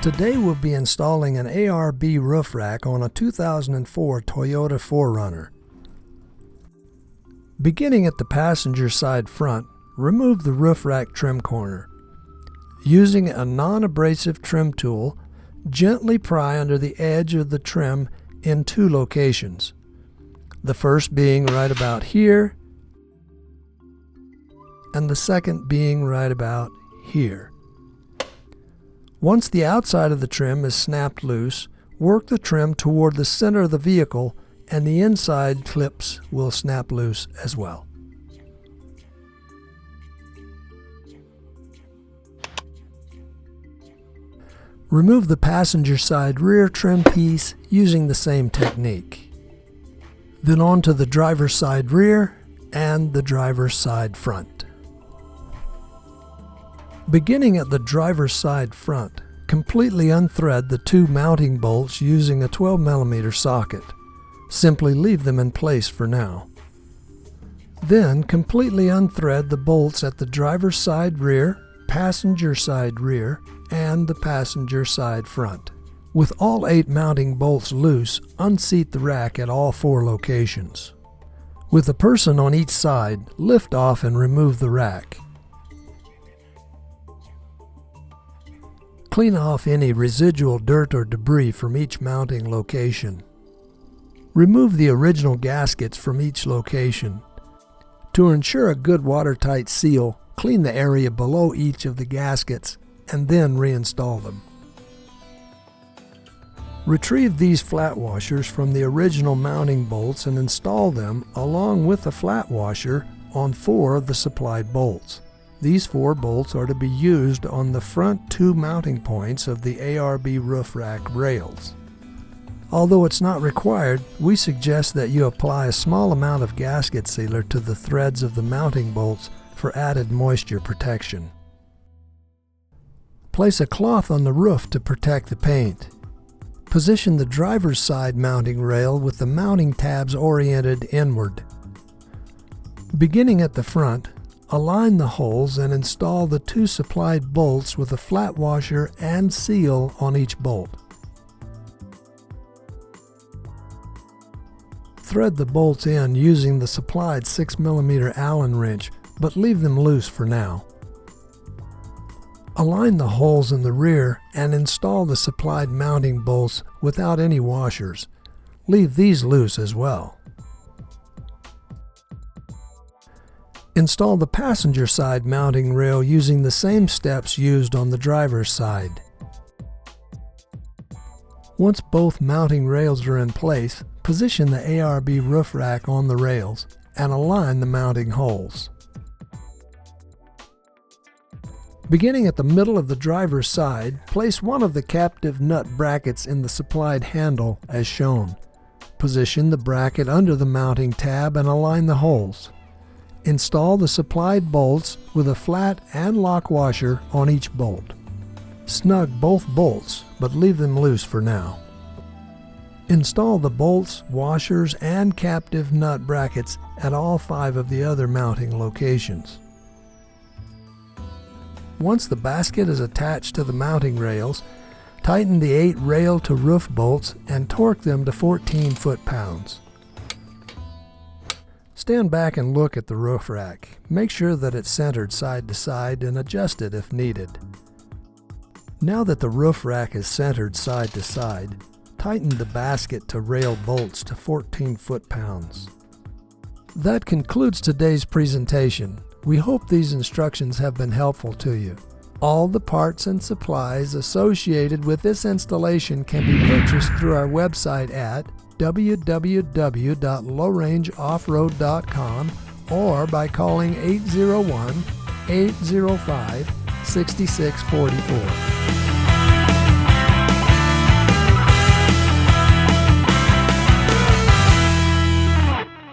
Today we'll be installing an ARB roof rack on a 2004 Toyota 4Runner. Beginning at the passenger side front, remove the roof rack trim corner. Using a non-abrasive trim tool, gently pry under the edge of the trim in two locations. The first being right about here, and the second being right about here. Once the outside of the trim is snapped loose, work the trim toward the center of the vehicle and the inside clips will snap loose as well. Remove the passenger side rear trim piece using the same technique. Then on to the driver's side rear and the driver's side front. Beginning at the driver's side front, completely unthread the two mounting bolts using a 12mm socket. Simply leave them in place for now. Then completely unthread the bolts at the driver's side rear, passenger side rear, and the passenger side front. With all 8 mounting bolts loose, unseat the rack at all 4 locations. With a person on each side, lift off and remove the rack. Clean off any residual dirt or debris from each mounting location. Remove the original gaskets from each location. To ensure a good watertight seal, clean the area below each of the gaskets and then reinstall them. Retrieve these flat washers from the original mounting bolts and install them along with the flat washer on 4 of the supplied bolts. These 4 bolts are to be used on the front 2 mounting points of the ARB roof rack rails. Although it's not required, we suggest that you apply a small amount of gasket sealer to the threads of the mounting bolts for added moisture protection. Place a cloth on the roof to protect the paint. Position the driver's side mounting rail with the mounting tabs oriented inward. Beginning at the front, align the holes and install the 2 supplied bolts with a flat washer and seal on each bolt. Thread the bolts in using the supplied 6mm Allen wrench, but leave them loose for now. Align the holes in the rear and install the supplied mounting bolts without any washers. Leave these loose as well. Install the passenger side mounting rail using the same steps used on the driver's side. Once both mounting rails are in place, position the ARB roof rack on the rails and align the mounting holes. Beginning at the middle of the driver's side, place one of the captive nut brackets in the supplied handle as shown. Position the bracket under the mounting tab and align the holes. Install the supplied bolts with a flat and lock washer on each bolt. Snug both bolts, but leave them loose for now. Install the bolts, washers, and captive nut brackets at all 5 of the other mounting locations. Once the basket is attached to the mounting rails, tighten the 8 rail-to-roof bolts and torque them to 14 foot-pounds. Stand back and look at the roof rack. Make sure that it's centered side to side and adjust it if needed. Now that the roof rack is centered side to side, tighten the basket to rail bolts to 14 foot-pounds. That concludes today's presentation. We hope these instructions have been helpful to you. All the parts and supplies associated with this installation can be purchased through our website at www.lowrangeoffroad.com or by calling 801-805-6644.